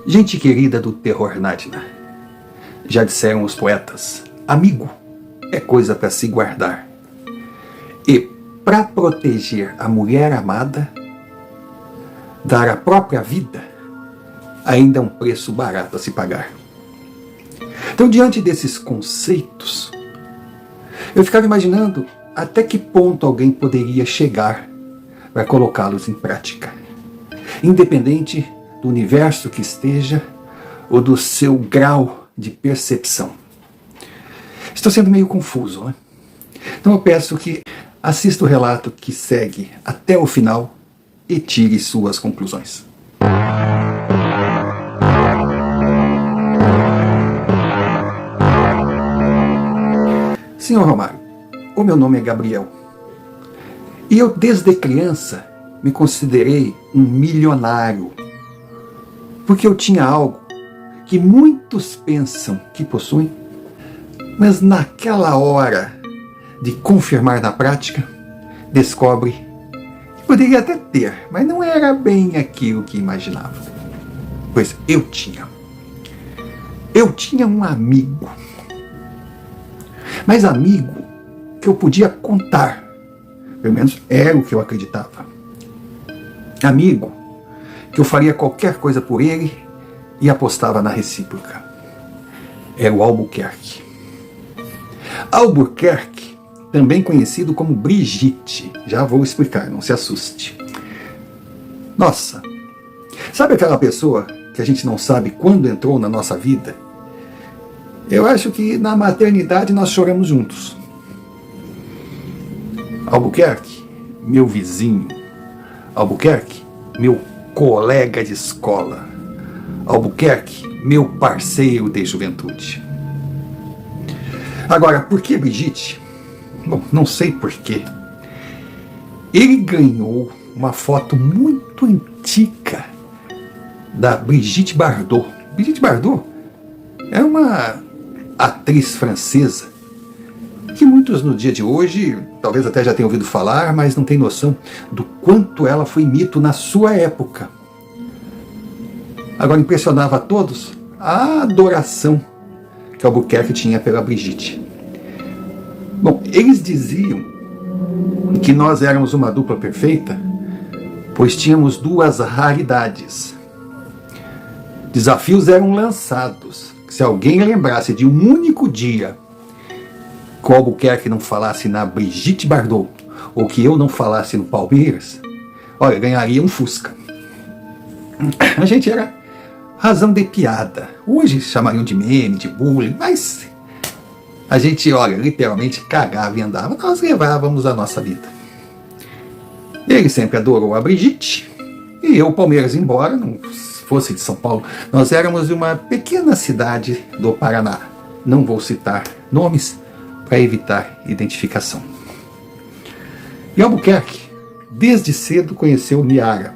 Gente querida do terror Nádina, já disseram os poetas, amigo é coisa para se guardar. E para proteger a mulher amada, dar a própria vida, ainda é um preço barato a se pagar. Então, diante desses conceitos, eu ficava imaginando até que ponto alguém poderia chegar para colocá-los em prática, independente do universo que esteja ou do seu grau de percepção. Estou sendo meio confuso, né? Então eu peço que assista o relato que segue até o final e tire suas conclusões. Senhor Romário, o meu nome é Gabriel. E eu desde criança me considerei um milionário, porque eu tinha algo que muitos pensam que possuem, mas naquela hora de confirmar na prática, descobre que poderia até ter, mas não era bem aquilo que imaginava. Pois eu tinha um amigo, mas amigo que eu podia contar, pelo menos era o que eu acreditava. Amigo que eu faria qualquer coisa por ele e apostava na recíproca. Era o Albuquerque. Albuquerque, também conhecido como Brigitte. Já vou explicar, não se assuste. Nossa, sabe aquela pessoa que a gente não sabe quando entrou na nossa vida? Eu acho que na maternidade nós choramos juntos. Albuquerque, meu vizinho. Albuquerque, meu colega de escola. Albuquerque, meu parceiro de juventude. Agora, por que Brigitte? Bom, não sei por quê. Ele ganhou uma foto muito antiga da Brigitte Bardot. Brigitte Bardot é uma atriz francesa que muitos no dia de hoje, talvez até já tenham ouvido falar, mas não tem noção do quanto ela foi mito na sua época. Agora, impressionava a todos a adoração que Albuquerque tinha pela Brigitte. Bom, eles diziam que nós éramos uma dupla perfeita, pois tínhamos duas raridades. Desafios eram lançados. Se alguém lembrasse de um único dia que o Albuquerque não falasse na Brigitte Bardot, ou que eu não falasse no Palmeiras, olha, ganharia um Fusca. A gente era razão de piada. Hoje chamariam de meme, de bullying, mas a gente, olha, literalmente cagava e andava. Nós levávamos a nossa vida. Ele sempre adorou a Brigitte, e eu, Palmeiras, embora não fosse de São Paulo, nós éramos de uma pequena cidade do Paraná. Não vou citar nomes para evitar identificação. E Albuquerque, desde cedo, conheceu Niara.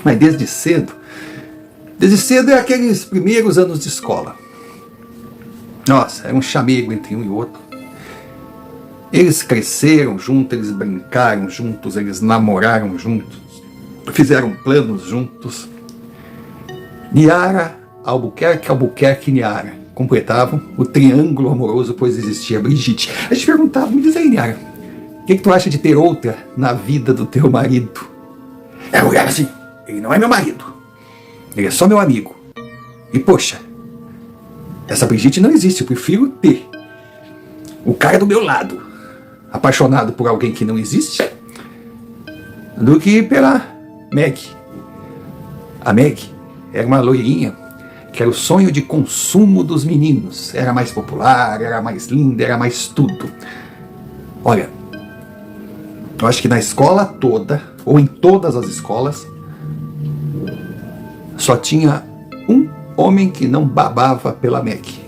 Mas desde cedo é aqueles primeiros anos de escola. Nossa, era um chamego entre um e outro. Eles cresceram juntos, eles brincaram juntos, eles namoraram juntos, fizeram planos juntos. Niara, Albuquerque, Albuquerque e Niara completavam o triângulo amoroso, pois existia Brigitte. A gente perguntava, me diz aí, Niara, o que tu acha de ter outra na vida do teu marido? Ela olhava assim, ele não é meu marido, ele é só meu amigo. E poxa, essa Brigitte não existe, eu prefiro ter o cara do meu lado, apaixonado por alguém que não existe, do que pela Meg. A Meg era uma loirinha que era o sonho de consumo dos meninos. Era mais popular, era mais linda, era mais tudo. Olha, eu acho que na escola toda, ou em todas as escolas, só tinha um homem que não babava pela Meg.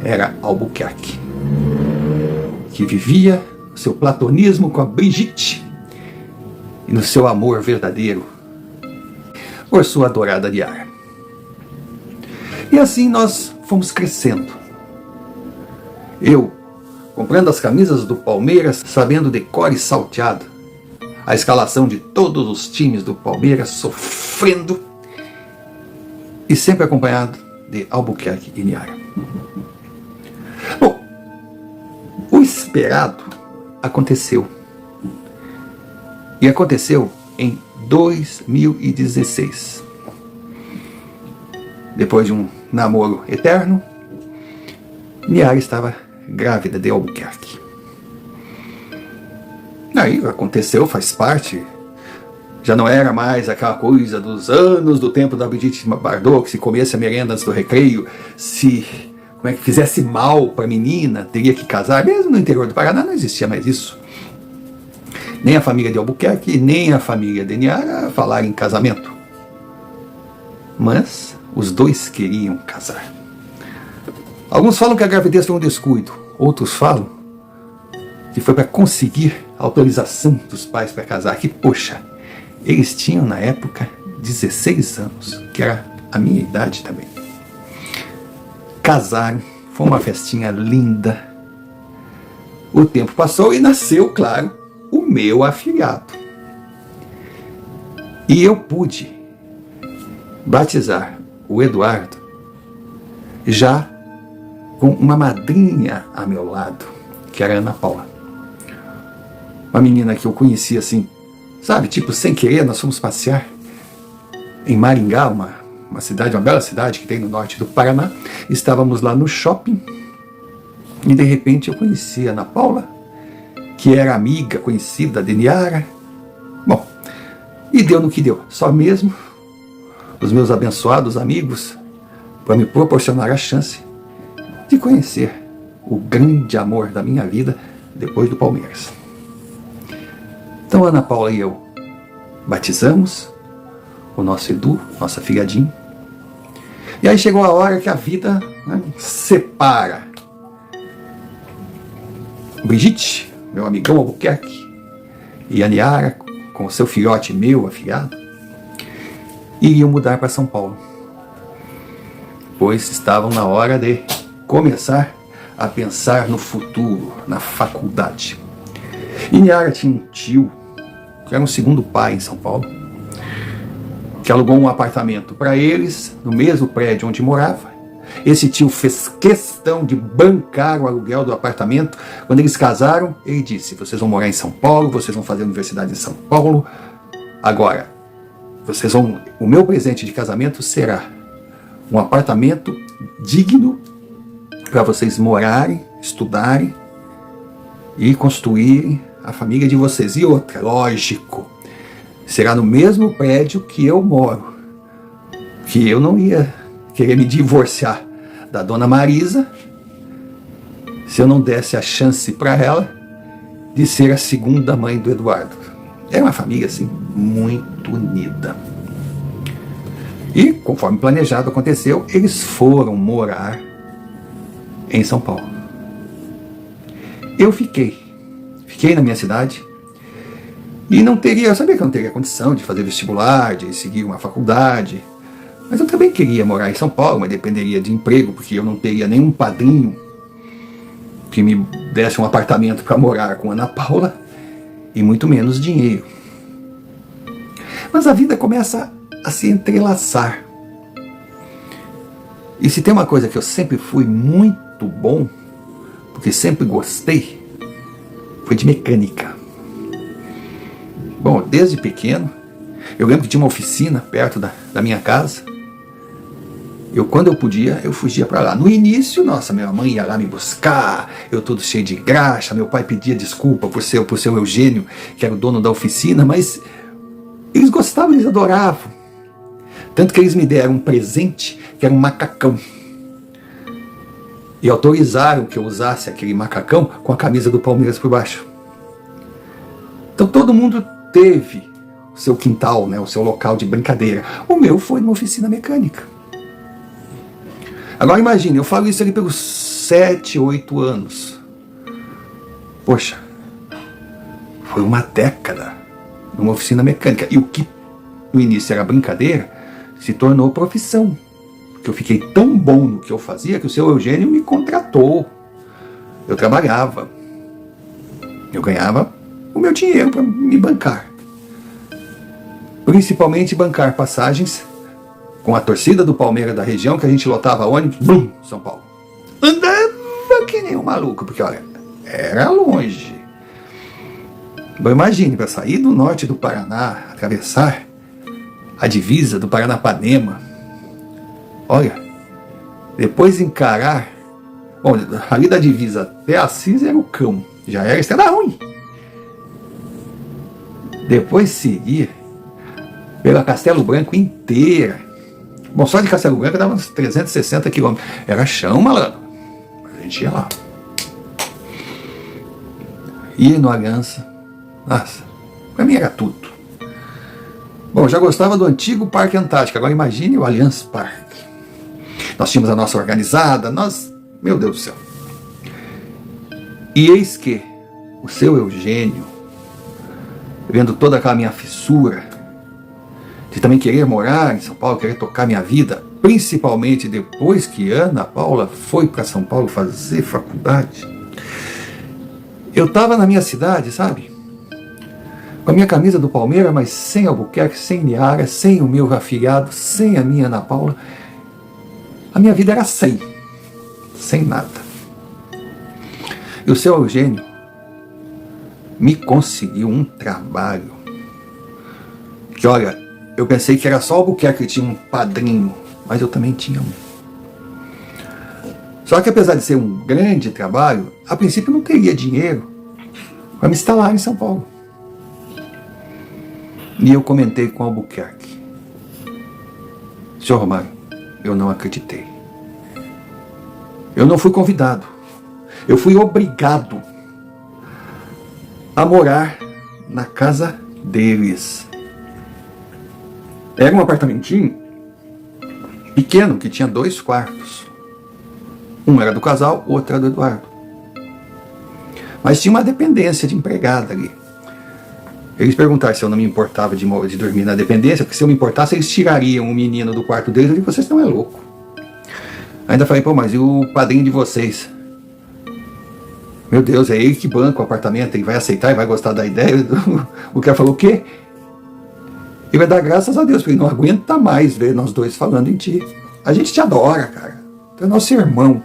Era Albuquerque, que vivia o seu platonismo com a Brigitte e no seu amor verdadeiro por sua adorada Niara. E assim nós fomos crescendo. Eu, comprando as camisas do Palmeiras, sabendo de cor e salteado a escalação de todos os times do Palmeiras, sofrendo. e sempre acompanhado de Albuquerque e Niara. Bom, o esperado aconteceu. E aconteceu em 2016. Depois de um namoro eterno, Niara estava grávida de Albuquerque. Aí aconteceu, faz parte. Já não era mais aquela coisa dos anos do tempo da Brigitte Bardot, que se comesse a merenda antes do recreio, se fizesse mal para a menina, teria que casar. Mesmo no interior do Paraná não existia mais isso. Nem a família de Albuquerque, nem a família de Niara falaram em casamento. Mas os dois queriam casar. Alguns falam que a gravidez foi um descuido. Outros falam que foi para conseguir a autorização dos pais para casar. Que, poxa, eles tinham na época 16 anos, que era a minha idade também. Casaram, foi uma festinha linda. O tempo passou e nasceu, claro, o meu afilhado. E eu pude batizar o Eduardo já com uma madrinha a meu lado, que era a Ana Paula. Uma menina que eu conhecia assim, sabe, tipo, sem querer. Nós fomos passear em Maringá, uma cidade, uma bela cidade que tem no norte do Paraná. Estávamos lá no shopping e de repente eu conheci a Ana Paula, que era amiga, conhecida de Niara. Bom, e deu no que deu. Só mesmo os meus abençoados amigos para me proporcionar a chance de conhecer o grande amor da minha vida depois do Palmeiras. Então Ana Paula e eu batizamos o nosso Edu, nosso afilhadinho. E aí chegou a hora que a vida, separa Brigitte, meu amigão Albuquerque, e a Niara, com o seu filhote, meu afilhado, iriam mudar para São Paulo, pois estavam na hora de começar a pensar no futuro, na faculdade. E Niara tinha um tio, que era um segundo pai em São Paulo, que alugou um apartamento para eles, no mesmo prédio onde morava. Esse tio fez questão de bancar o aluguel do apartamento. Quando eles casaram, ele disse: vocês vão morar em São Paulo, vocês vão fazer universidade em São Paulo. Agora, o meu presente de casamento será um apartamento digno para vocês morarem, estudarem e construírem a família de vocês. E outra, lógico, será no mesmo prédio que eu moro, que eu não ia querer me divorciar da dona Marisa se eu não desse a chance para ela de ser a segunda mãe do Eduardo. Era uma família assim muito unida. E conforme planejado aconteceu, eles foram morar em São Paulo. Eu fiquei na minha cidade. E eu sabia que eu não teria condição de fazer vestibular, de seguir uma faculdade. Mas eu também queria morar em São Paulo, mas dependeria de emprego, porque eu não teria nenhum padrinho que me desse um apartamento para morar com a Ana Paula, e muito menos dinheiro. Mas a vida começa a se entrelaçar. E se tem uma coisa que eu sempre fui muito bom, porque sempre gostei, foi de mecânica. Bom, desde pequeno, eu lembro que tinha uma oficina perto da minha casa. Quando eu podia, eu fugia para lá. No início, nossa, minha mãe ia lá me buscar, eu todo cheio de graxa, meu pai pedia desculpa por ser o Eugênio, que era o dono da oficina, mas eles gostavam, eles adoravam. Tanto que eles me deram um presente, que era um macacão. E autorizaram que eu usasse aquele macacão com a camisa do Palmeiras por baixo. Então todo mundo teve o seu quintal, o seu local de brincadeira. O meu foi numa oficina mecânica. Agora imagine, eu falo isso ali pelos 7, 8 anos. Poxa, foi uma década numa oficina mecânica. E o que no início era brincadeira, se tornou profissão. Porque eu fiquei tão bom no que eu fazia que o seu Eugênio me contratou. Eu trabalhava. Eu ganhava o meu dinheiro para me bancar. Principalmente bancar passagens com a torcida do Palmeiras da região, que a gente lotava ônibus, bum, São Paulo. Andava que nem um maluco, porque olha, era longe. Bom, imagine, para sair do norte do Paraná, atravessar a divisa do Paranapanema, olha, depois encarar, bom, ali da divisa até Assis era o cão, já era estrada ruim. Depois seguir pela Castelo Branco inteira. Bom, só de Castelo Branco dava uns 360 quilômetros. Era chão, malandro. Mas a gente ia lá. Ia no Aliança. Nossa, pra mim era tudo. Bom, já gostava do antigo Parque Antártica. Agora imagine o Allianz Parque. Nós tínhamos a nossa organizada. Meu Deus do céu. E eis que o seu Eugênio, vendo toda aquela minha fissura de também querer morar em São Paulo, querer tocar minha vida, principalmente depois que Ana Paula foi para São Paulo fazer faculdade. Eu estava na minha cidade, sabe? Com a minha camisa do Palmeiras, mas sem Albuquerque, sem Niara, sem o meu afilhado, sem a minha Ana Paula. A minha vida era sem nada. E o seu Eugênio me conseguiu um trabalho que, olha, eu pensei que era só o Albuquerque que tinha um padrinho, mas eu também tinha um. Só que apesar de ser um grande trabalho, a princípio não teria dinheiro para me instalar em São Paulo. E eu comentei com o Albuquerque: senhor Romário, eu não acreditei. Eu não fui convidado. Eu fui obrigado a morar na casa deles. Era um apartamentinho pequeno, que tinha 2 quartos. Um era do casal, o outro era do Eduardo. Mas tinha uma dependência de empregada ali. Eles perguntaram se eu não me importava de dormir na dependência, porque se eu me importasse, eles tirariam o menino do quarto deles. Eu falei: vocês não é louco. Ainda falei: pô, mas e o padrinho de vocês? Meu Deus, é ele que banca o apartamento, ele vai aceitar e vai gostar da ideia. O cara falou: o quê? Ele vai dar graças a Deus, porque ele não aguenta mais ver nós dois falando em ti. A gente te adora, cara. Tu é nosso irmão.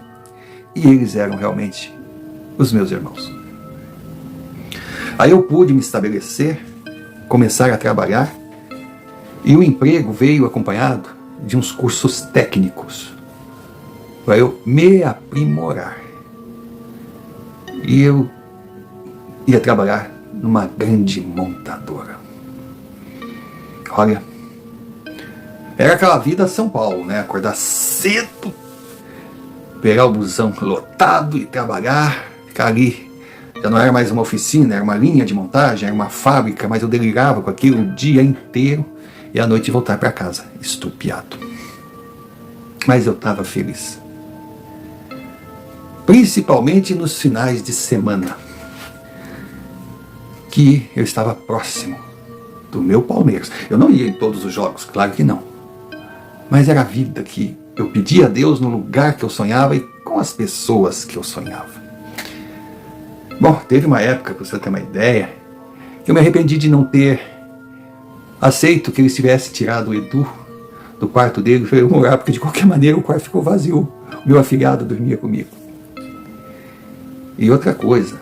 E eles eram realmente os meus irmãos. Aí eu pude me estabelecer, começar a trabalhar, e o emprego veio acompanhado de uns cursos técnicos para eu me aprimorar. E eu ia trabalhar numa grande montadora. Olha, era aquela vida São Paulo, né? Acordar cedo, pegar o busão lotado e trabalhar, ficar ali. Já não era mais uma oficina, era uma linha de montagem, era uma fábrica, mas eu delirava com aquilo o dia inteiro e à noite voltar para casa, estupiado. Mas eu estava feliz. Principalmente nos finais de semana, que eu estava próximo do meu Palmeiras. Eu não ia em todos os jogos, claro que não. Mas era a vida que eu pedia a Deus no lugar que eu sonhava e com as pessoas que eu sonhava. Bom, teve uma época, para você ter uma ideia, que eu me arrependi de não ter aceito que eles tivessem tirado o Edu do quarto dele para eu morar, porque de qualquer maneira o quarto ficou vazio. O meu afilhado dormia comigo. E outra coisa,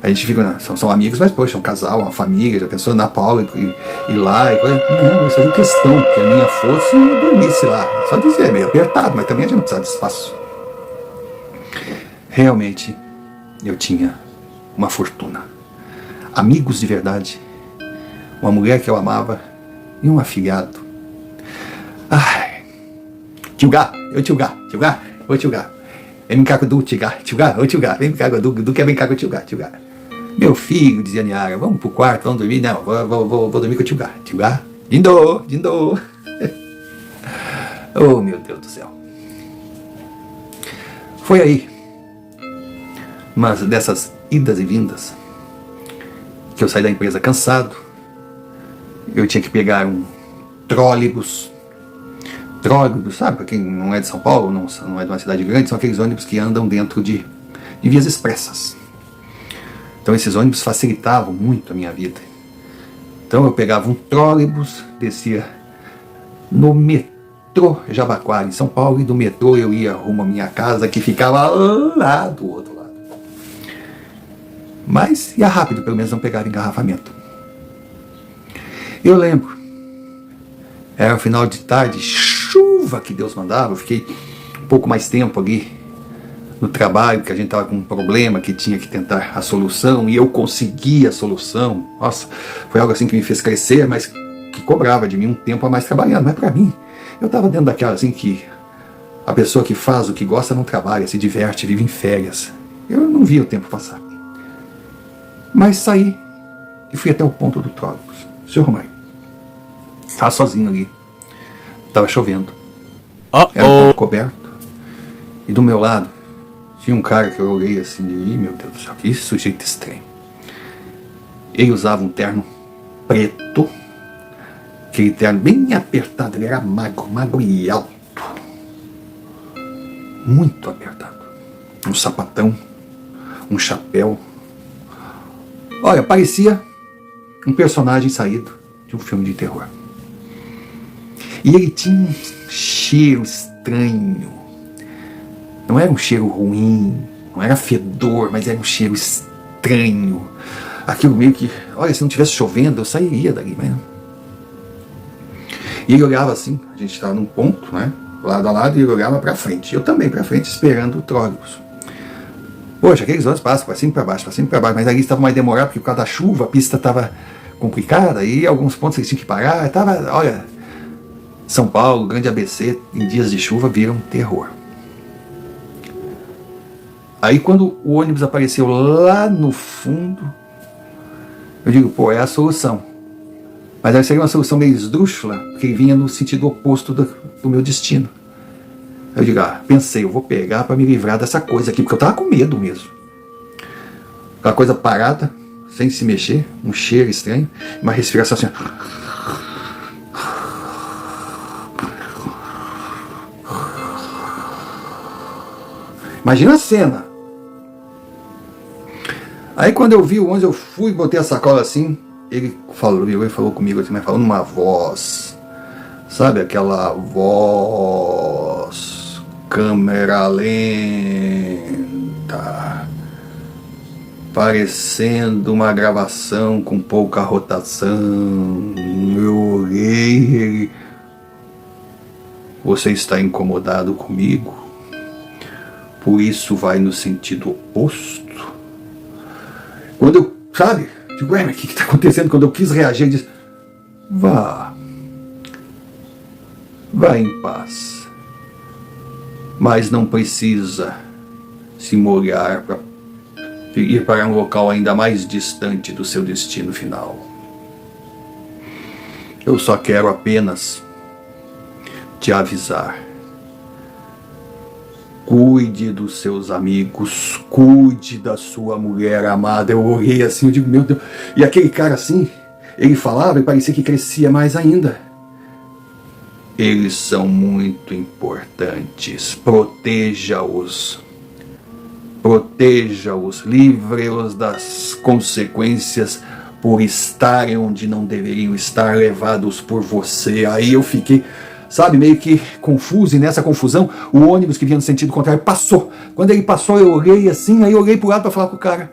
a gente fica, são amigos, mas poxa, um casal, uma família, já pensou na Paula e lá, e coisa. Não, isso é questão, que a minha fosse e dormisse lá. Só dizer, é meio apertado, mas também a gente não precisa de espaço. Realmente, eu tinha uma fortuna. Amigos de verdade, uma mulher que eu amava e um afilhado. Ai, tio Gá, ô tio Gá. Vem brincar com o Du, tio Gá, ô tio Gá, vem brincar com o Du quer brincar com o tio Gá. Meu filho, dizia a Niara, vamos pro quarto, vamos dormir? Não, vou dormir com o tio Gá. Dindo. Oh, meu Deus do céu. Foi aí, mas dessas idas e vindas, que eu saí da empresa cansado, eu tinha que pegar um trólebus, sabe, para quem não é de São Paulo, não é de uma cidade grande, são aqueles ônibus que andam dentro de vias expressas. Então esses ônibus facilitavam muito a minha vida. Então eu pegava um trólebus, descia no metrô Jabaquara, em São Paulo, e do metrô eu ia rumo à minha casa, que ficava lá do outro lado. Mas ia rápido, pelo menos não pegava engarrafamento. Eu lembro, era um final de tarde, chuva que Deus mandava, eu fiquei um pouco mais tempo ali no trabalho, porque a gente estava com um problema que tinha que tentar a solução, e eu consegui a solução. Nossa, foi algo assim que me fez crescer, mas que cobrava de mim um tempo a mais trabalhando. Mas para mim, eu estava dentro daquela assim que a pessoa que faz o que gosta não trabalha, se diverte, vive em férias. Eu não via o tempo passar. Mas saí e fui até o ponto do trólebus. Seu Romário, estava sozinho ali, estava chovendo, era um ponto coberto, e do meu lado tinha um cara que eu olhei assim, e meu Deus do céu, que sujeito estranho. Ele usava um terno preto, aquele terno bem apertado, ele era magro e alto, muito apertado, um sapatão, um chapéu. Olha, parecia um personagem saído de um filme de terror. E ele tinha um cheiro estranho. Não era um cheiro ruim, não era fedor, mas era um cheiro estranho. Aquilo meio que, olha, se não tivesse chovendo, eu sairia dali mesmo. E ele olhava assim, a gente estava num ponto, né, lado a lado, e ele olhava para frente. Eu também para frente, esperando o trólebus. Poxa, aqueles outros passam para cima e para baixo, mas ali estava mais demorado, porque por causa da chuva, a pista estava complicada, e alguns pontos eles tinham que parar. Tava, olha, São Paulo, grande ABC, em dias de chuva, viram um terror. Aí quando o ônibus apareceu lá no fundo, eu digo, pô, é a solução. Mas aí seria uma solução meio esdrúxula, porque ele vinha no sentido oposto do meu destino. Eu digo, pensei, eu vou pegar para me livrar dessa coisa aqui, porque eu tava com medo mesmo. Aquela coisa parada, sem se mexer, um cheiro estranho, uma respiração assim. Imagina a cena. Aí quando eu vi onde eu fui, botei a sacola assim, ele falou comigo assim, mas falou numa voz, sabe, aquela voz, câmera lenta, parecendo uma gravação com pouca rotação. Eu olhei, ele, você está incomodado comigo? Por isso vai no sentido oposto? Quando eu, sabe, digo, mas o que está acontecendo? Quando eu quis reagir, ele disse, vá em paz, mas não precisa se molhar para ir para um local ainda mais distante do seu destino final. Eu só quero apenas te avisar. Cuide dos seus amigos, cuide da sua mulher amada. Eu olhei assim, eu digo, meu Deus. E aquele cara assim, ele falava e parecia que crescia mais ainda. Eles são muito importantes. Proteja-os. Proteja-os. Livre-os das consequências por estarem onde não deveriam estar, levados por você. Aí eu fiquei, sabe, meio que confuso, e nessa confusão, o ônibus que vinha no sentido contrário passou. Quando ele passou, eu olhei assim, aí eu olhei pro lado para falar com o cara.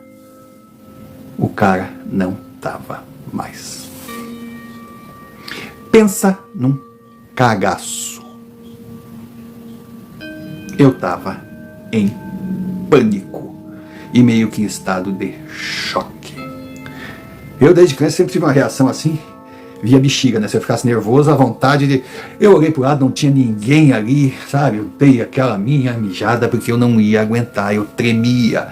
O cara não estava mais. Pensa num cagaço. Eu estava em pânico e meio que em estado de choque. Eu desde criança sempre tive uma reação assim, via bexiga, né? Se eu ficasse nervoso, a vontade de... Eu olhei pro lado, não tinha ninguém ali, sabe? Eu dei aquela minha mijada porque eu não ia aguentar, eu tremia.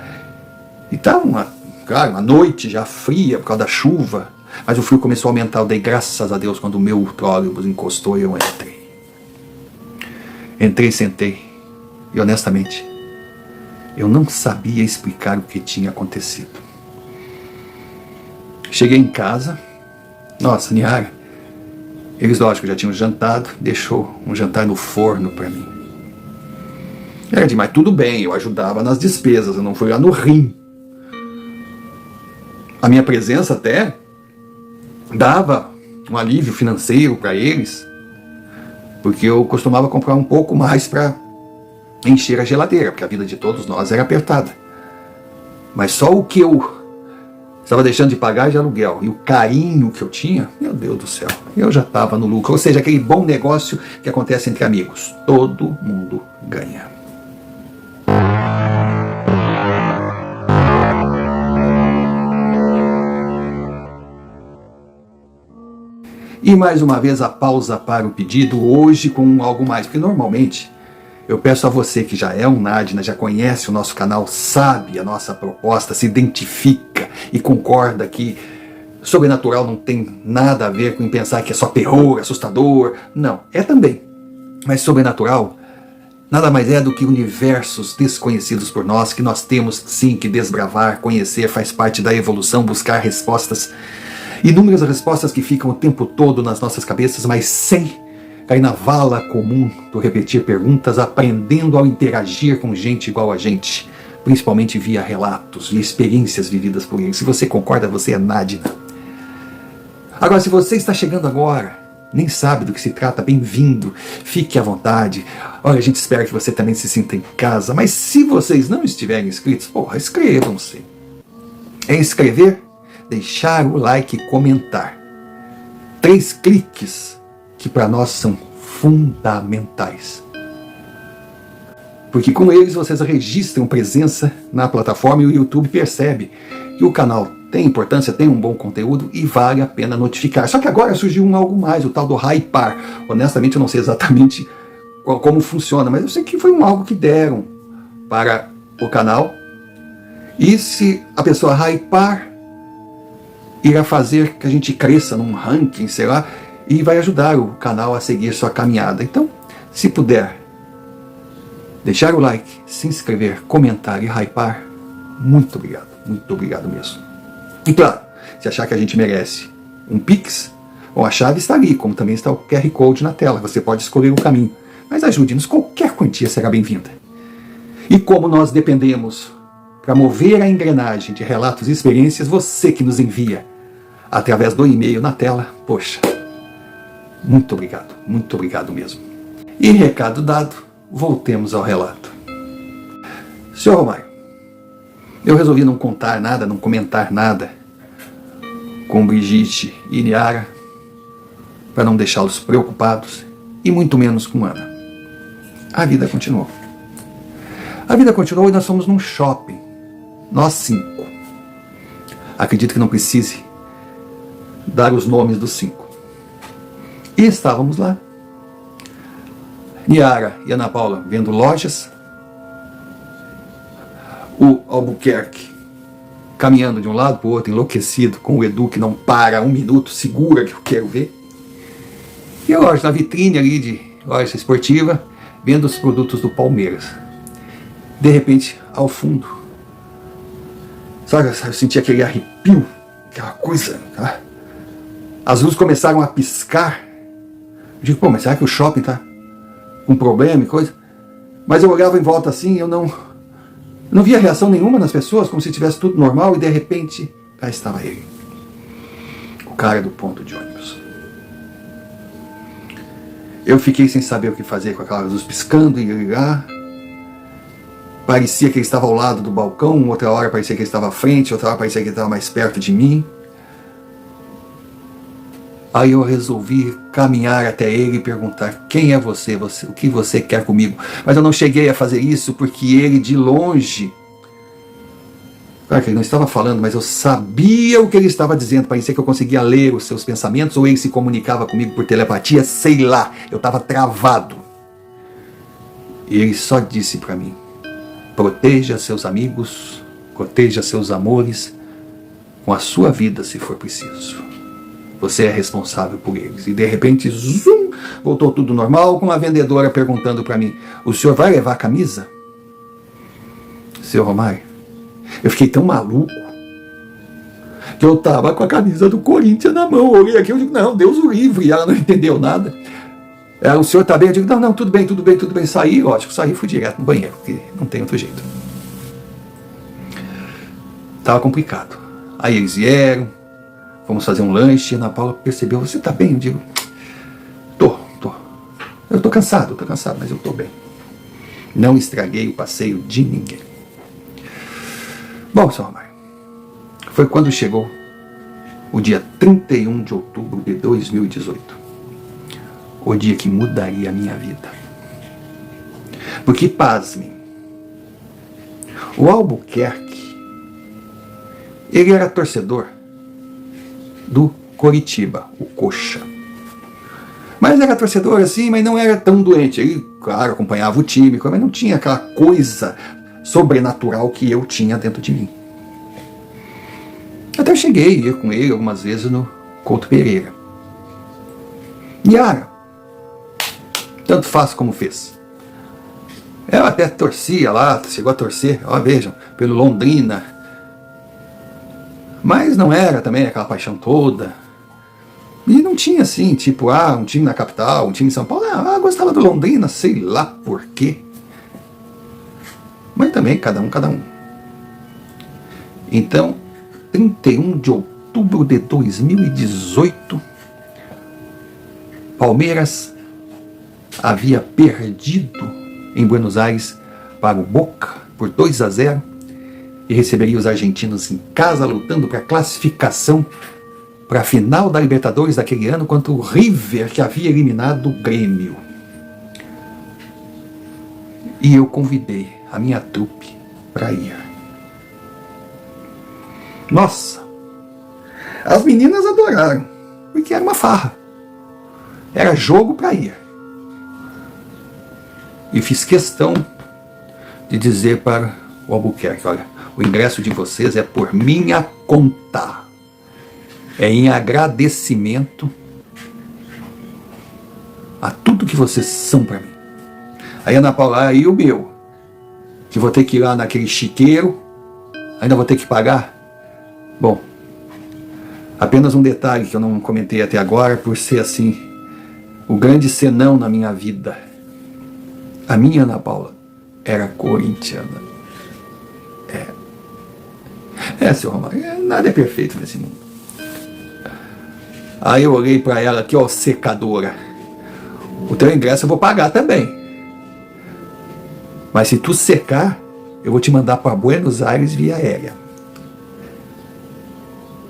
E tava claro, uma noite já fria por causa da chuva, mas o frio começou a aumentar. Eu dei graças a Deus quando o meu trólebus encostou e eu entrei. Entrei, sentei, e honestamente, eu não sabia explicar o que tinha acontecido. Cheguei em casa, nossa, Niara, eles, lógico, já tinham jantado, deixou um jantar no forno para mim. Era demais, tudo bem, eu ajudava nas despesas, eu não fui lá no rim. A minha presença até dava um alívio financeiro para eles, porque eu costumava comprar um pouco mais para encher a geladeira, porque a vida de todos nós era apertada. Mas só o que eu estava deixando de pagar de aluguel e o carinho que eu tinha, meu Deus do céu, eu já estava no lucro. Ou seja, aquele bom negócio que acontece entre amigos. Todo mundo ganha. E mais uma vez a pausa para o pedido, hoje com algo mais, porque normalmente eu peço a você que já é um Nadina, já conhece o nosso canal, sabe a nossa proposta, se identifica e concorda que sobrenatural não tem nada a ver com pensar que é só terror, assustador. Não, é também. Mas sobrenatural nada mais é do que universos desconhecidos por nós, que nós temos sim que desbravar, conhecer, faz parte da evolução, buscar respostas. Inúmeras respostas que ficam o tempo todo nas nossas cabeças, mas sem cair na vala comum do repetir perguntas, aprendendo ao interagir com gente igual a gente, principalmente via relatos, via experiências vividas por eles. Se você concorda, você é Nadina. Agora, se você está chegando agora, nem sabe do que se trata, bem-vindo, fique à vontade. Olha, a gente espera que você também se sinta em casa, mas se vocês não estiverem inscritos, porra, inscrevam-se. É inscrever, deixar o like e comentar. 3 cliques que para nós são fundamentais. Porque com eles vocês registram presença na plataforma e o YouTube percebe que o canal tem importância, tem um bom conteúdo e vale a pena notificar. Só que agora surgiu algo mais, o tal do hypar. Honestamente eu não sei exatamente como funciona, mas eu sei que foi algo que deram para o canal. E se a pessoa hypar, irá fazer que a gente cresça num ranking, sei lá, e vai ajudar o canal a seguir sua caminhada. Então, se puder deixar o like, se inscrever, comentar e hypar, muito obrigado mesmo. E claro, se achar que a gente merece um Pix, bom, a chave está ali, como também está o QR Code na tela, você pode escolher o caminho, mas ajude-nos, qualquer quantia será bem-vinda. E como nós dependemos para mover a engrenagem de relatos e experiências, você que nos envia através do e-mail na tela, poxa, muito obrigado mesmo. E recado dado, voltemos ao relato. Senhor Romário, eu resolvi não contar nada, não comentar nada com Brigitte e Niara, para não deixá-los preocupados, e muito menos com Ana. A vida continuou. A vida continuou e nós fomos num shopping, nós 5. Acredito que não precise dar os nomes dos 5. E estávamos lá. Niara e Ana Paula vendo lojas. O Albuquerque caminhando de um lado para o outro, enlouquecido, com o Edu que não para um minuto, segura que eu quero ver. E a loja, na vitrine ali de loja esportiva, vendo os produtos do Palmeiras. De repente, ao fundo, sabe, eu senti aquele arrepio, aquela coisa, tá? As luzes começaram a piscar. Eu digo, pô, mas será que o shopping está com problema e coisa? Mas eu olhava em volta assim, eu não via reação nenhuma nas pessoas, como se tivesse tudo normal, e de repente, cá estava ele. O cara do ponto de ônibus. Eu fiquei sem saber o que fazer com aquela luz piscando e ligar. Parecia que ele estava ao lado do balcão, outra hora parecia que ele estava à frente, outra hora parecia que ele estava mais perto de mim. Aí eu resolvi caminhar até ele e perguntar: quem é você? O que você quer comigo? Mas eu não cheguei a fazer isso porque ele de longe, claro que ele não estava falando, mas eu sabia o que ele estava dizendo. Parecia que eu conseguia ler os seus pensamentos, ou ele se comunicava comigo por telepatia, sei lá, eu estava travado. E ele só disse para mim: proteja seus amigos, proteja seus amores, com a sua vida se for preciso. Você é responsável por eles. E de repente, zoom, voltou tudo normal, com a vendedora perguntando para mim: o senhor vai levar a camisa? Seu Romário, eu fiquei tão maluco que eu tava com a camisa do Corinthians na mão. Eu olhei aqui, eu digo: não, Deus o livre. E ela não entendeu nada. O senhor tá bem? Eu digo: não, tudo bem. Saí, lógico, fui direto no banheiro, porque não tem outro jeito. Tava complicado. Aí eles vieram, fomos fazer um lanche, e a Ana Paula percebeu: você tá bem? Eu digo: tô. Eu tô cansado, mas eu tô bem. Não estraguei o passeio de ninguém. Bom, seu Romário, foi quando chegou o dia 31 de outubro de 2018. O dia que mudaria a minha vida. Porque, pasme, o Albuquerque, ele era torcedor do Coritiba, o Coxa. Mas era torcedor assim, mas não era tão doente. Ele, claro, acompanhava o time, mas não tinha aquela coisa sobrenatural que eu tinha dentro de mim. Até eu cheguei a ir com ele algumas vezes no Couto Pereira. Yara, tanto faz como fez. Eu até torcia lá, chegou a torcer, ó, vejam, pelo Londrina. Mas não era também aquela paixão toda. E não tinha assim, tipo, um time na capital, um time em São Paulo. Gostava do Londrina, sei lá por quê. Mas também, cada um. Então, 31 de outubro de 2018, Palmeiras havia perdido em Buenos Aires para o Boca por 2-0 e receberia os argentinos em casa, lutando para a classificação para a final da Libertadores daquele ano contra o River, que havia eliminado o Grêmio. E eu convidei a minha trupe para ir. Nossa, as meninas adoraram, porque era uma farra. Era jogo para ir. E fiz questão de dizer para o Albuquerque, olha, o ingresso de vocês é por minha conta. É em agradecimento a tudo que vocês são para mim. Aí Ana Paula, e o meu? Que vou ter que ir lá naquele chiqueiro, ainda vou ter que pagar? Bom, apenas um detalhe que eu não comentei até agora, por ser assim, o grande senão na minha vida. A minha Ana Paula era corintiana. Seu Romário, nada é perfeito nesse mundo. Aí eu olhei para ela aqui, ó, secadora. O teu ingresso eu vou pagar também. Mas se tu secar, eu vou te mandar para Buenos Aires via aérea.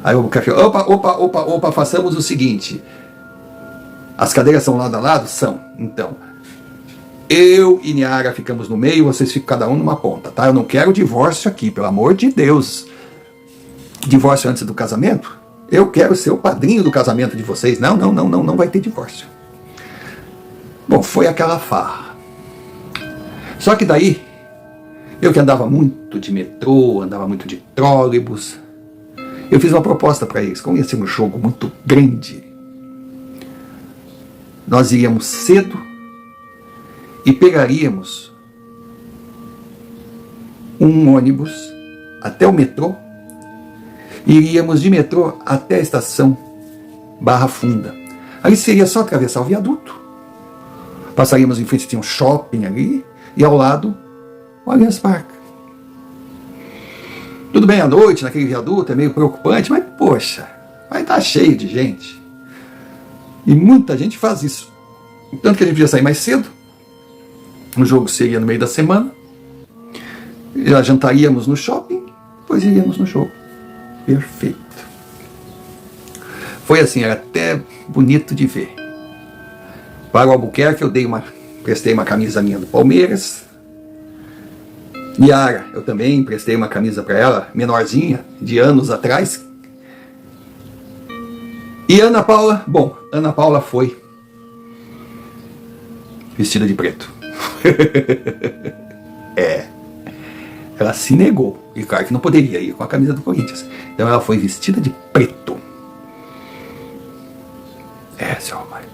Aí o café, opa, façamos o seguinte. As cadeiras são lado a lado? São. Então, eu e Niara ficamos no meio, vocês ficam cada um numa ponta, tá? Eu não quero divórcio aqui, pelo amor de Deus. Divórcio antes do casamento? Eu quero ser o padrinho do casamento de vocês. Não vai ter divórcio. Bom, foi aquela farra. Só que daí, eu que andava muito de metrô, andava muito de trólebus, eu fiz uma proposta para eles, como ia ser um jogo muito grande. Nós iríamos cedo e pegaríamos um ônibus até o metrô, e iríamos de metrô até a estação Barra Funda. Aí seria só atravessar o viaduto. Passaríamos em frente, tinha um shopping ali, e ao lado o Allianz Parque. Tudo bem, à noite, naquele viaduto, é meio preocupante, mas poxa, vai estar cheio de gente. E muita gente faz isso. Tanto que a gente podia sair mais cedo, o jogo seria no meio da semana, já jantaríamos no shopping, depois iríamos no jogo. Perfeito. Foi assim, era até bonito de ver. Para o Albuquerque eu prestei uma camisa minha do Palmeiras. Niara, eu também emprestei uma camisa para ela, menorzinha, de anos atrás. E Ana Paula, Ana Paula foi vestida de preto. Ela se negou. E claro que não poderia ir com a camisa do Corinthians. Então ela foi vestida de preto. Seu Romário.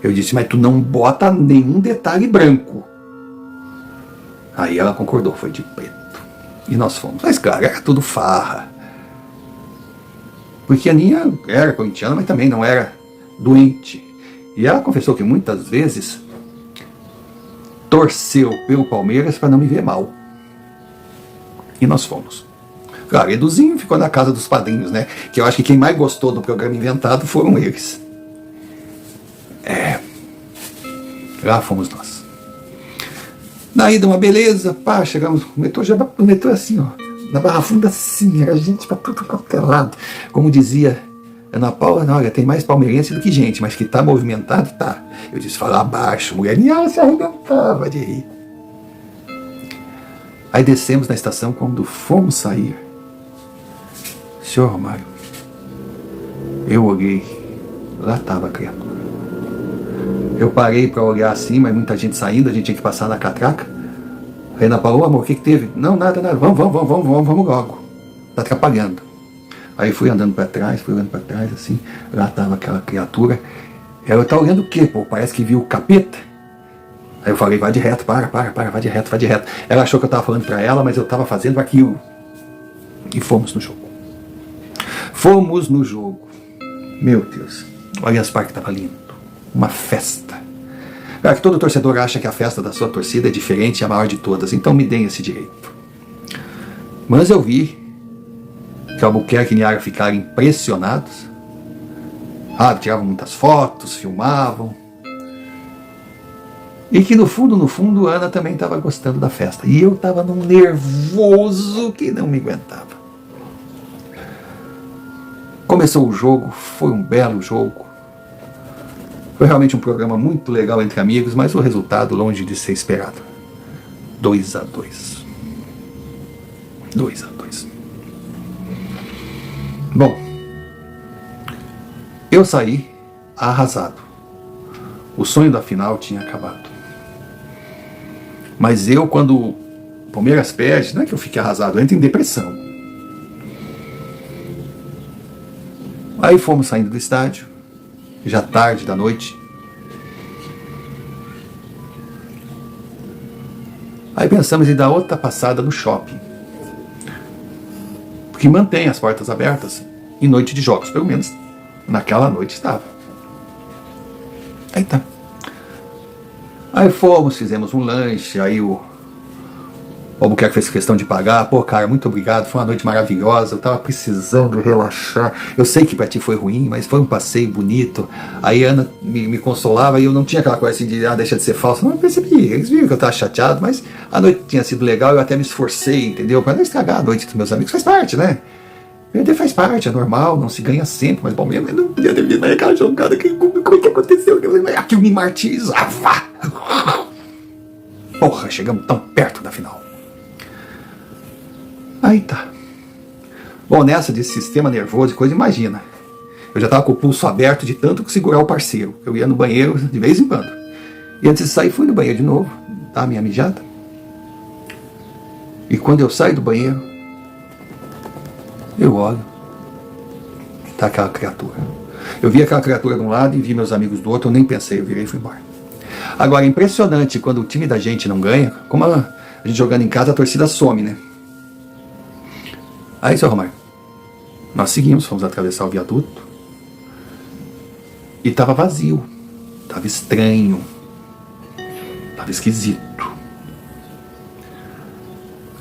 Eu disse, mas tu não bota nenhum detalhe branco. Aí ela concordou, foi de preto. E nós fomos. Mas claro, era tudo farra. Porque a Aninha era corintiana, mas também não era doente. E ela confessou que muitas vezes torceu pelo Palmeiras para não me ver mal. E nós fomos. Claro, Eduzinho ficou na casa dos padrinhos, né? Que eu acho que quem mais gostou do programa inventado foram eles. Lá fomos nós. Daí deu uma beleza, pá, chegamos no metrô, já no metrô assim, ó, na Barra Funda assim, era gente pra tudo quanto é lado. Como dizia Ana Paula, olha, tem mais palmeirense do que gente, mas que tá movimentado, tá. Eu disse, fala abaixo, mulher, e ela se arrebentava de rir. Aí descemos na estação, quando fomos sair, senhor Romário, eu olhei, lá estava a criatura. Eu parei para olhar assim, mas muita gente saindo, a gente tinha que passar na catraca. Aí Ana Paula, amor, o que teve? Não, nada, vamos logo. Tá atrapalhando. Aí fui andando para trás, assim, lá estava aquela criatura. Ela tá olhando o quê, pô? Parece que viu o capeta. Aí eu falei, vai de reto, para, vai de reto. Ela achou que eu estava falando para ela, mas eu estava fazendo aquilo. E fomos no jogo. Meu Deus, olha as partes que estava lindo. Uma festa. Claro que todo torcedor acha que a festa da sua torcida é diferente e a maior de todas, então me deem esse direito. Mas eu vi que Albuquerque e Niara ficaram impressionados. Tiravam muitas fotos, filmavam. E que no fundo, Ana também estava gostando da festa. E eu estava num nervoso que não me aguentava. Começou o jogo, foi um belo jogo. Foi realmente um programa muito legal entre amigos, mas o resultado longe de ser esperado. 2-2. Bom, eu saí arrasado. O sonho da final tinha acabado. Mas eu, quando o Palmeiras perde, não é que eu fiquei arrasado, eu entro em depressão. Aí fomos saindo do estádio, já tarde da noite. Aí pensamos em dar outra passada no shopping, porque mantém as portas abertas em noite de jogos, pelo menos naquela noite estava. Aí tá. Aí fomos, fizemos um lanche, aí o Albuquerque fez questão de pagar. Pô, cara, muito obrigado, foi uma noite maravilhosa, eu tava precisando relaxar. Eu sei que pra ti foi ruim, mas foi um passeio bonito. Aí a Ana me consolava e eu não tinha aquela coisa assim de, deixa de ser falso. Não, eu percebi, eles viram que eu tava chateado, mas a noite tinha sido legal, eu até me esforcei, entendeu? Pra não estragar a noite dos meus amigos, faz parte, né? Perder faz parte, é normal, não se ganha sempre, mas bom, mesmo eu não podia ter vindo naquela jogada, como que aconteceu? Aquilo me martirizava. Porra, chegamos tão perto da final. Aí tá. Bom, nessa de sistema nervoso e coisa, imagina. Eu já tava com o pulso aberto de tanto que segurar o parceiro. Eu ia no banheiro de vez em quando. E antes de sair, fui no banheiro de novo, dar a minha mijada. E quando eu saio do banheiro, eu olho, tá aquela criatura. Eu vi aquela criatura de um lado e vi meus amigos do outro, eu nem pensei, eu virei e fui embora. Agora, é impressionante quando o time da gente não ganha, como a gente jogando em casa, a torcida some, né? Aí, seu Romário, nós seguimos, fomos atravessar o viaduto e estava vazio, estava estranho, estava esquisito.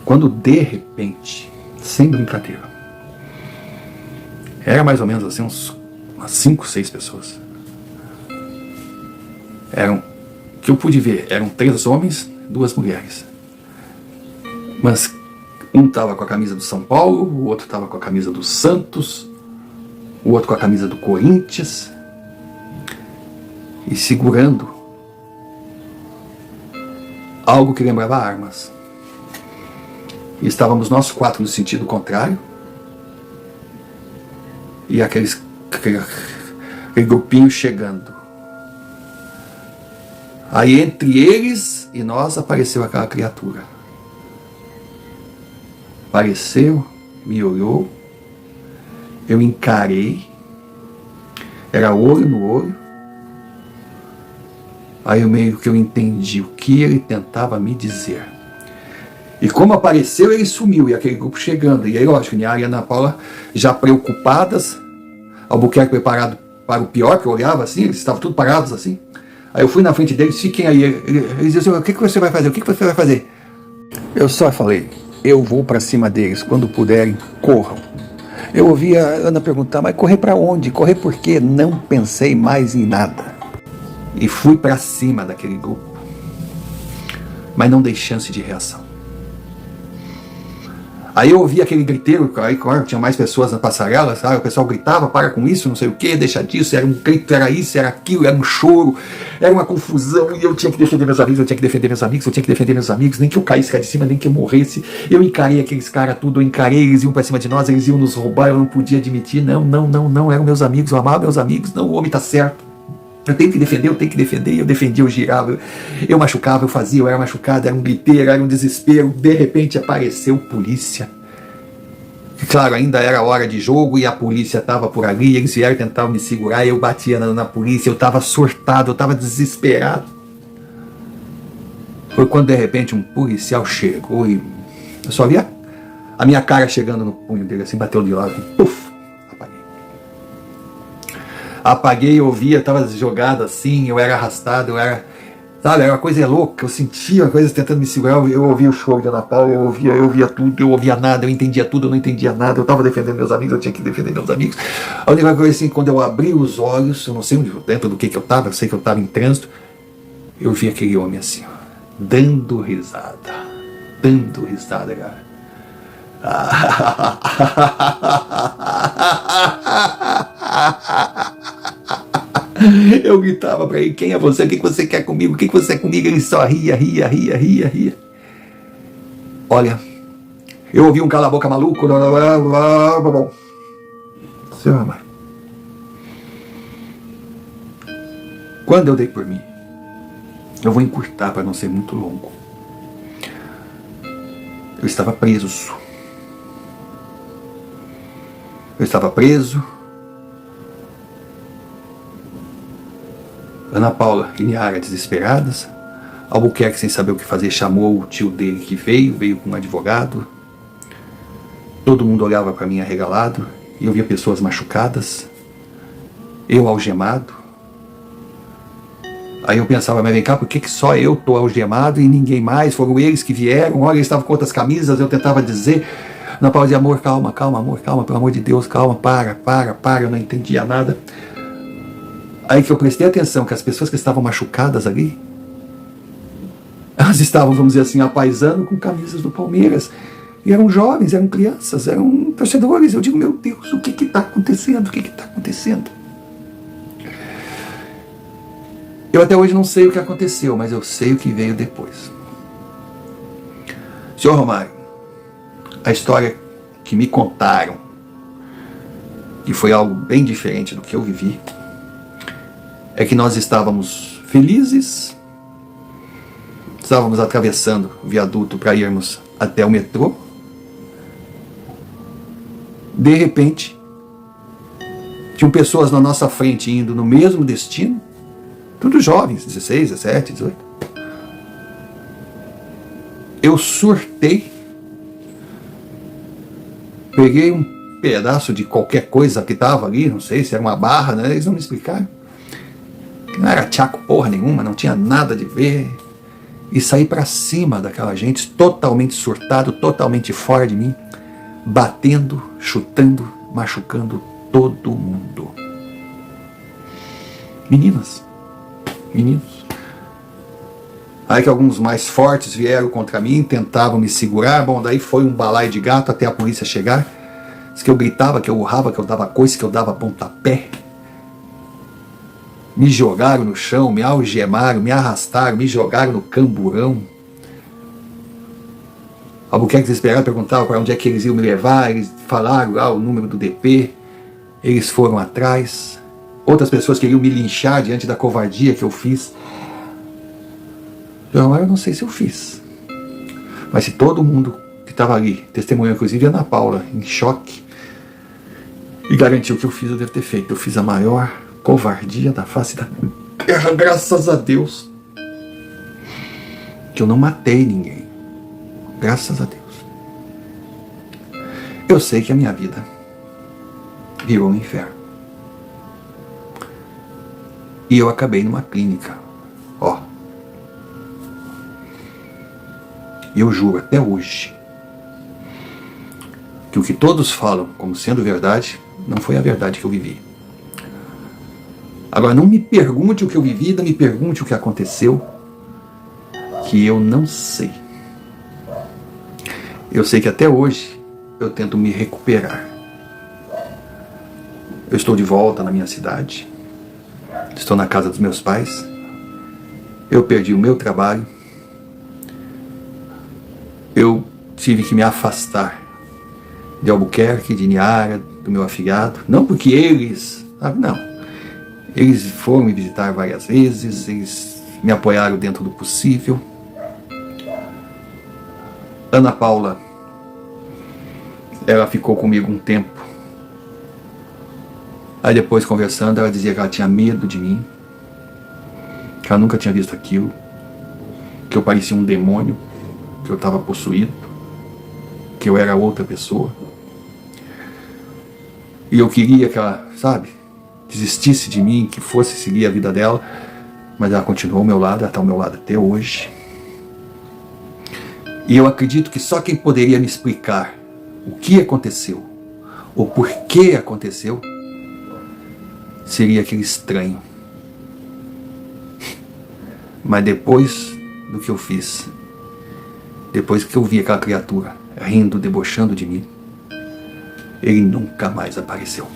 Quando de repente, sem brincadeira, era mais ou menos assim umas 5, 6 pessoas. Que eu pude ver, eram 3 homens, 2 mulheres. Mas um estava com a camisa do São Paulo, o outro estava com a camisa do Santos, o outro com a camisa do Corinthians, e segurando algo que lembrava armas. E estávamos nós 4 no sentido contrário, e aquele grupinho chegando. Aí entre eles e nós apareceu aquela criatura. Apareceu, me olhou, eu encarei, era olho no olho. Aí eu meio que eu entendi o que ele tentava me dizer. E como apareceu, ele sumiu, e aquele grupo chegando. E aí, lógico, Niara e Ana Paula já preocupadas, Albuquerque preparado para o pior, que eu olhava assim, eles estavam todos parados assim. Aí eu fui na frente deles, fiquem aí. Eles diziam, o que você vai fazer? O que você vai fazer? Eu só falei, eu vou para cima deles, quando puderem, corram. Eu ouvi a Ana perguntar, mas correr para onde? Correr por quê? Não pensei mais em nada. e fui para cima daquele grupo, mas não dei chance de reação. Aí eu ouvi aquele griteiro, aí claro, tinha mais pessoas na passarela, sabe? O pessoal gritava, para com isso, não sei o que, deixa disso, era um grito, era isso, era aquilo, era um choro, era uma confusão, e eu tinha que defender meus amigos, eu tinha que defender meus amigos, eu tinha que defender meus amigos, nem que eu caísse cá de cima, nem que eu morresse. Eu encarei aqueles caras tudo, eu encarei, eles iam para cima de nós, eles iam nos roubar, eu não podia admitir, não, eram meus amigos, eu amava meus amigos, não, o homem tá certo. Eu tenho que defender, eu defendia, eu girava, eu machucava, eu fazia, eu era machucado, era um griteiro, era um desespero, de repente apareceu polícia. E, claro, ainda era hora de jogo e a polícia estava por ali, eles vieram tentar me segurar, eu batia na polícia, eu estava surtado, eu estava desesperado. Foi quando de repente um policial chegou e eu só via a minha cara chegando no punho dele, assim, bateu de lado, puf! Apaguei, eu ouvia, estava jogado assim, eu era arrastado, eu era, sabe, era uma coisa louca, eu sentia coisas tentando me segurar, eu ouvia o choro de Ana Paula, eu ouvia tudo, eu ouvia nada, eu entendia tudo, eu não entendia nada, eu estava defendendo meus amigos, eu tinha que defender meus amigos. A única coisa assim, quando eu abri os olhos, eu não sei dentro do que eu estava, eu sei que eu estava em trânsito, eu vi aquele homem assim, ó, dando risada, cara. Eu gritava pra ele, quem é você? O que você quer comigo? O que você quer comigo? Ele só ria. Olha, eu ouvi um cala-boca maluco. Seu amor. Quando eu dei por mim, eu vou encurtar para não ser muito longo. Eu estava preso. Ana Paula e Niara desesperadas. Albuquerque, sem saber o que fazer, chamou o tio dele que veio com um advogado. Todo mundo olhava para mim arregalado e eu via pessoas machucadas. Eu algemado. Aí eu pensava, mas vem cá, por que só eu estou algemado e ninguém mais? Foram eles que vieram, olha, eles estavam com outras camisas, eu tentava dizer. Ana Paula dizia, amor, calma, amor, calma, pelo amor de Deus, calma, para, eu não entendia nada. Aí que eu prestei atenção que as pessoas que estavam machucadas ali, elas estavam, vamos dizer assim, apaisando com camisas do Palmeiras. E eram jovens, eram crianças, eram torcedores. Eu digo, meu Deus, o que está acontecendo? Eu até hoje não sei o que aconteceu, mas eu sei o que veio depois. Senhor Romário, a história que me contaram, que foi algo bem diferente do que eu vivi, é que nós estávamos felizes, estávamos atravessando o viaduto para irmos até o metrô. De repente, tinham pessoas na nossa frente indo no mesmo destino, tudo jovens, 16, 17, 18. Eu surtei, peguei um pedaço de qualquer coisa que estava ali, não sei se era uma barra, né? Eles não me explicaram. Não era tchaco porra nenhuma, não tinha nada de ver. E saí para cima daquela gente, totalmente surtado, totalmente fora de mim, batendo, chutando, machucando todo mundo. Meninos. Aí que alguns mais fortes vieram contra mim, tentavam me segurar. Bom, daí foi um balaio de gato até a polícia chegar. Diz que eu gritava, que eu urrava, que eu dava coice, que eu dava pontapé. Me jogaram no chão, me algemaram, me arrastaram, me jogaram no camburão. Albuquerque desesperado perguntava para onde é que eles iam me levar. Eles falaram o número do DP. Eles foram atrás. Outras pessoas queriam me linchar diante da covardia que eu fiz. Eu não sei se eu fiz. Mas se todo mundo que estava ali, testemunhou, inclusive a Ana Paula, em choque, e garantiu que eu fiz, eu devo ter feito. Eu fiz a maior covardia da face da terra, graças a Deus, que eu não matei ninguém. Graças a Deus. Eu sei que a minha vida virou um inferno. E eu acabei numa clínica. E eu juro até hoje que o que todos falam como sendo verdade, não foi a verdade que eu vivi. Agora, não me pergunte o que eu vivi, não me pergunte o que aconteceu, que eu não sei. Eu sei que até hoje eu tento me recuperar. Eu estou de volta na minha cidade, estou na casa dos meus pais, eu perdi o meu trabalho, eu tive que me afastar de Albuquerque, de Niara, do meu afilhado, não porque eles, não, eles foram me visitar várias vezes, eles me apoiaram dentro do possível. Ana Paula, ela ficou comigo um tempo. Aí depois, conversando, ela dizia que ela tinha medo de mim, que ela nunca tinha visto aquilo, que eu parecia um demônio, que eu estava possuído, que eu era outra pessoa. E eu queria que ela, desistisse de mim, que fosse seguir a vida dela, mas ela continuou ao meu lado, ela está ao meu lado até hoje. E eu acredito que só quem poderia me explicar o que aconteceu, ou por que aconteceu, seria aquele estranho. Mas depois do que eu fiz, depois que eu vi aquela criatura rindo, debochando de mim, ele nunca mais apareceu.